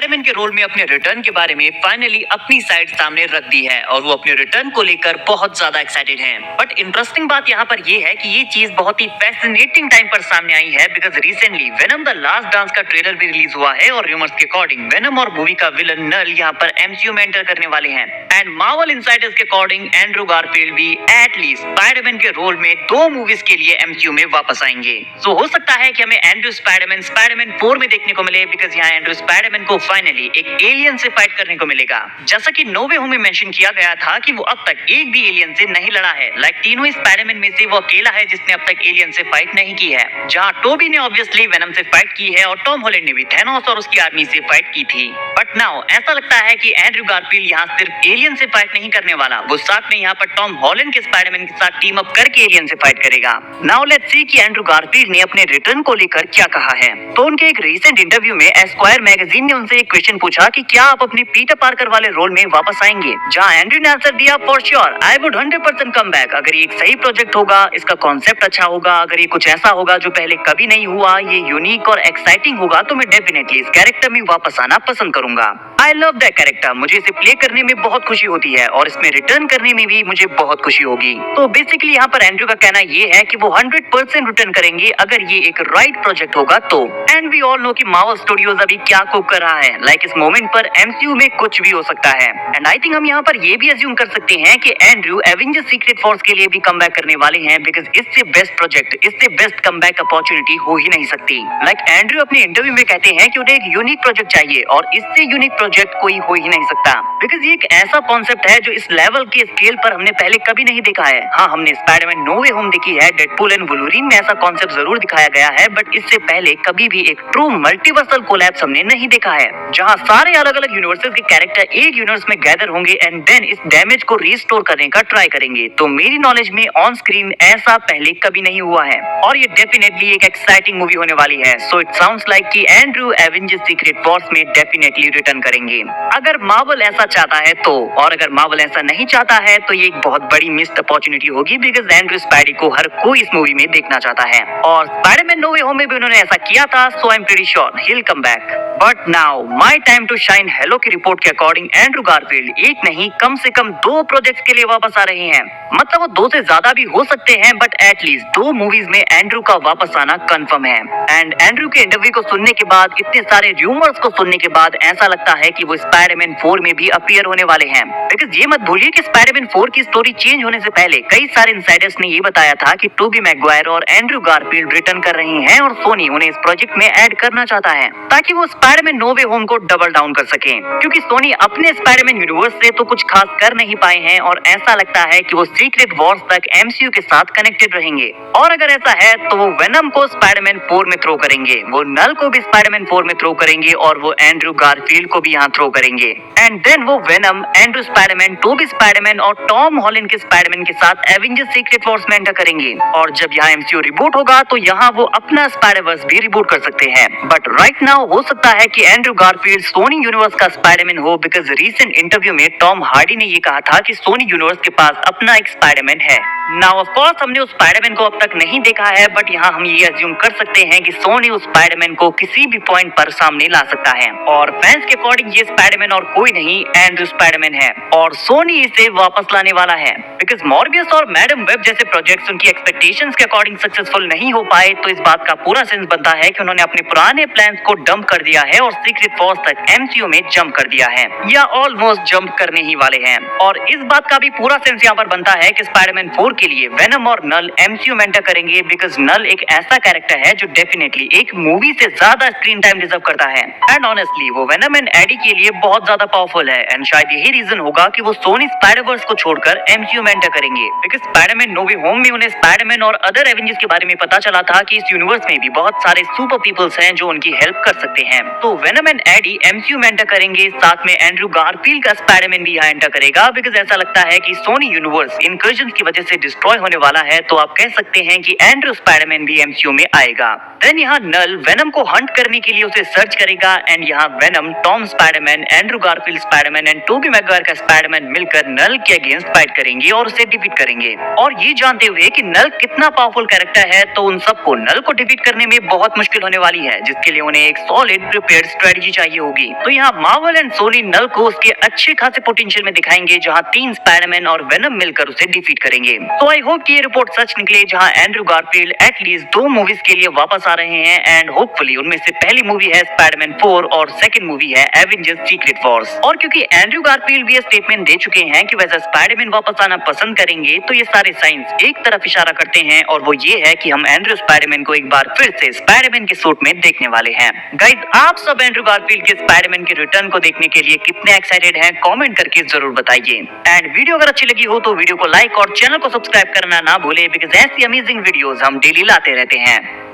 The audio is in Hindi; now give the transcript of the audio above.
स्पाइडरमैन के रोल में अपने रिटर्न के बारे में फाइनली अपनी साइड सामने रख दी है और वो अपने रिटर्न को लेकर बहुत ज्यादा एक्साइटेड हैं। बट इंटरेस्टिंग बात यहाँ पर ये है कि ये चीज बहुत ही फैसिनेटिंग टाइम पर सामने आई है because recently venom the last dance का ट्रेलर भी रिलीज हुआ है और रूमर्स के अकॉर्डिंग वेनम और मूवी का विलन नल यहाँ पर एमसीयू में एंटर करने वाले हैं। एंड मार्वल इनसाइडर्स के अकॉर्डिंग एंड्रू गारफील्ड भी एटलीस्ट स्पाइडरमैन के रोल में 2 मूवीज के लिए एमसीयू में वापस आएंगे। सो हो सकता है कि हमें एंड्रू स्पाइडरमैन 4 में देखने को मिले बिकॉज यहाँ एंड्रू स्पाइडरमैन को फाइनली एक एलियन से फाइट करने को मिलेगा। जैसा कि नो वे होम में मेंशन किया गया था कि वो अब तक एक भी एलियन से नहीं लड़ा है। लाइक तीनों स्पाइडरमैन में से वो अकेला है जिसने अब तक एलियन से फाइट नहीं की है। जहां टोबी ने ऑब्वियसली वेनम से फाइट की है और टॉम हॉलैंड ने भी थैनोस और उसकी आर्मी से फाइट की थी। बट नाउ ऐसा लगता है कि एंड्रू गारफील्ड यहाँ सिर्फ एलियन से फाइट नहीं करने वाला, वो साथ में यहाँ पर टॉम हॉलैंड के स्पाइडरमैन के साथ टीम अप करके एलियन से फाइट करेगा। नाउ लेट्स सी कि एंड्रू गारफील्ड ने अपने रिटर्न को लेकर क्या कहा है। तो उनके एक रीसेंट इंटरव्यू में एस्क्वायर मैगजीन ने उनसे एक क्वेश्चन पूछा कि क्या आप अपने पीटर पार्कर वाले रोल में वापस आएंगे, जहां एंड्रू ने आंसर दिया for sure I would 100% come back. अगर ये एक सही प्रोजेक्ट होगा, इसका कॉन्सेप्ट अच्छा होगा, अगर ये कुछ ऐसा होगा जो पहले कभी नहीं हुआ, ये यूनिक और एक्साइटिंग होगा, तो मैं डेफिनेटली इस कैरेक्टर में वापस आना पसंद करूंगा। आई लव दैट कैरेक्टर, मुझे इसे प्ले करने में बहुत खुशी होती है और इसमें रिटर्न करने में भी मुझे बहुत खुशी होगी। तो बेसिकली यहाँ पर एंड्रू का कहना ये है कि वो 100% रिटर्न करेंगे अगर ये एक राइट प्रोजेक्ट होगा तो। एंड वी ऑल नो कि मार्वल स्टूडियोज अभी क्या कुक कर रहा है। लाइक इस मोमेंट पर एमसीयू में कुछ भी हो सकता है। एंड आई थिंक हम यहाँ पर ये भी अज्यूम कर सकते हैं कि एंड्रू एवेंजर्स सीक्रेट फोर्स के लिए भी कमबैक करने वाले हैं बिकॉज इससे बेस्ट प्रोजेक्ट, इससे बेस्ट कमबैक अपॉर्चुनिटी हो ही नहीं सकती। लाइक एंड्रू अपने इंटरव्यू में कहते हैं कि उन्हें एक यूनिक प्रोजेक्ट चाहिए और इससे यूनिक प्रोजेक्ट कोई हो ही नहीं सकता बिकॉज ये एक ऐसा कॉन्सेप्ट है जो इस लेवल के स्केल पर हमने पहले कभी नहीं देखा है। हाँ, हमने स्पाइडरमैन नो वे होम देखी है, डेडपूल एंड वुल्वरीन में ऐसा कॉन्सेप्ट जरूर दिखाया गया है, बट इससे पहले कभी भी एक ट्रू मल्टीवर्सल कोलैप्स हमने नहीं देखा है जहाँ सारे अलग अलग यूनिवर्सेस के कैरेक्टर एक यूनिवर्स में गैदर होंगे एंड देन इस डैमेज को रिस्टोर करने का ट्राई करेंगे। तो मेरी नॉलेज में ऑन स्क्रीन ऐसा पहले कभी नहीं हुआ है और ये डेफिनेटली एक एक्साइटिंग मूवी होने वाली है। सो इट साउंड्स लाइक कि एंड्रू एवेंजर्स सीक्रेट वॉर्स में डेफिनेटली रिटर्न करेंगे अगर मार्वल ऐसा चाहता है तो, और अगर मार्वल ऐसा नहीं चाहता है तो ये एक बहुत बड़ी मिस्ड अपॉर्चुनिटी होगी बिकॉज एंड्रू स्पाइडी को हर कोई इस मूवी में देखना चाहता है और स्पाइडरमैन नो वे होम में भी उन्होंने ऐसा किया था। So I am pretty sure he will come back. But now my time to shine Hello की रिपोर्ट के अकॉर्डिंग एंड्रू गारफील्ड एक नहीं कम से कम 2 प्रोजेक्ट्स के लिए वापस आ रहे हैं। मतलब वो 2 से ज्यादा भी हो सकते हैं बट एटलीस्ट 2 मूवीज में एंड्रू का वापस आना कंफर्म है। एंड एंड्रू के इंटरव्यू को सुनने के बाद, इतने सारे रूमर्स को सुनने के बाद ऐसा लगता है कि वो स्पाइडरमैन 4 में भी अपीयर होने वाले हैं बिकॉज ये मत भूलिए कि स्पाइडरमैन 4 की स्टोरी चेंज होने से पहले कई सारे इनसाइडर्स ने ये बताया था कि टोबी मैगवायर और एंड्रू गारफील्ड रिटर्न कर रहे हैं और सोनी उन्हें इस प्रोजेक्ट में ऐड करना चाहता है ताकि वो स्पाइडरमैन नो वे होम को डबल डाउन कर सके क्योंकि सोनी अपने स्पाइडरमैन यूनिवर्स से तो कुछ खास कर नहीं पाए हैं और ऐसा लगता है कि वो सीक्रेट वॉर्स तक एमसीयू के साथ कनेक्टेड रहेंगे। और अगर ऐसा है तो वो वेनम को स्पाइडरमैन 4 में थ्रो करेंगे, वो नल को भी स्पाइडरमैन 4 में थ्रो करेंगे और वो एंड्रू गारफील्ड को भी यहाँ थ्रो करेंगे। एंड देन वो Venom, Andrew Spiderman, Tobey Spiderman और टॉम हॉलैंड के स्पाइडरमैन के साथ एवेंजर्स सीक्रेट वॉर्स में एंटर करेंगे और जब यहाँ एमसीयू रिबूट होगा तो यहाँ वो अपना स्पाइडरवर्स भी रिबूट कर सकते हैं। बट राइट नाउ हो सकता है कि एंड्रू गारफील्ड सोनी यूनिवर्स का स्पाइडरमैन हो बिकॉज रीसेंट इंटरव्यू में टॉम हार्डी ने ये कहा था कि सोनी यूनिवर्स के पास अपना एक स्पाइडरमैन है। नाउ ऑफ कोर्स हमने उस स्पाइडरमैन को अब तक नहीं देखा है बट यहाँ हम ये अज्यूम कर सकते हैं कि सोनी उस स्पाइडरमैन को किसी भी पॉइंट पर सामने ला सकता है और फैंस के अकॉर्डिंग ये स्पाइडरमैन और कोई नहीं एंड्रू स्पाइडरमैन है और सोनी इसे वापस लाने वाला है बिकॉज मॉर्बियस और मैडम वेब जैसे प्रोजेक्ट्स उनकी एक्सपेक्टेशंस के अकॉर्डिंग सक्सेसफुल नहीं हो पाए तो इस बात का पूरा सेंस बनता है कि उन्होंने अपने पुराने प्लान्स को डंप कर दिया है और सीक्रेट वॉर्स तक एमसीयू में जंप कर दिया है या ऑलमोस्ट जंप करने ही वाले हैं। और इस बात का भी पूरा सेंस यहाँ पर बनता है कि स्पाइडरमैन 4 के लिए वेनम और नल एमसीयू में एंटर करेंगे बिकॉज नल एक ऐसा कैरेक्टर है जो डेफिनेटली एक मूवी से ज्यादा स्क्रीन टाइम डिजर्व करता है एंड ऑनेस्टली वो वेनम एंड एडी के लिए बहुत ज्यादा पावरफुल है एंड शायद यही रीजन होगा कि वो सोनी स्पाइडरवर्स को छोड़कर एमसीयू में एंटर करेंगे because Spiderman No Way Home में उन्हें स्पाइडरमैन और अदर एवेंजर्स के बारे में पता चला था कि इस यूनिवर्स में भी बहुत सारे सुपर पीपल्स हैं जो उनकी हेल्प कर सकते हैं। तो वेनम एंड एडी एमसीयू में एंटर करेंगे, साथ में एंड्रू गारफील्ड का स्पाइडरमैन भी यहाँ एंटर करेगा बिकॉज ऐसा लगता है कि सोनी यूनिवर्स इनकर्जन की वजह से डिस्ट्रॉय होने वाला है तो आप कह सकते हैं कि एंड्रू स्पाइडरमैन भी एमसीयू में आएगा। देन यहाँ नल वेनम को हंट करने के लिए उसे सर्च करेगा एंड यहाँ Venom, Tom Spiderman, Andrew Garfield Spiderman and Tobey Maguire का स्पाइडरमैन मिलकर नल के अगेंस्ट फाइट करेंगे और उसे डिफीट करेंगे। और ये जानते हुए कि नल कितना पावरफुल कैरेक्टर है तो उन सबको नल को डिफीट करने में बहुत मुश्किल होने वाली है जिसके लिए उन्हें एक सॉलिड प्रिपेयर्ड स्ट्रेटजी चाहिए होगी। तो यहाँ मार्वल एंड सोनी नल को उसके अच्छे खासे पोटेंशियल में दिखाएंगे, जहाँ 3 स्पाइडरमैन और वेनम मिलकर उसे डिफीट करेंगे। तो आई होप कि ये रिपोर्ट सच निकले, जहाँ एंड्रू गारफील्ड एटलीस्ट 2 मूवीज के लिए वापस आ रहे हैं एंड होपफुली उनमें से पहली मूवी है स्पाइडरमैन 4 और सेकंड मूवी है एवेंजर्स सीक्रेट वॉर्स। और क्योंकि एंड्रू गारफील्ड भी ये स्टेटमेंट दे चुके हैं कि वैसे स्पाइडरमैन वापस आना पसंद करेंगे, तो ये सारे साइंस एक तरफ इशारा करते हैं और वो ये है कि हम एंड्रू स्पाइडरमैन को एक बार फिर से स्पाइडरमैन के सूट में देखने वाले हैं। गाइस, आप सब एंड्रू गारफील्ड के स्पाइडरमैन के रिटर्न को देखने के लिए कितने एक्साइटेड हैं कमेंट करके जरूर बताइए। एंड वीडियो अगर अच्छी लगी हो तो वीडियो को लाइक और चैनल को सब्सक्राइब करना ना भूले, बिकॉज ऐसी अमेजिंग वीडियोस हम डेली लाते रहते हैं।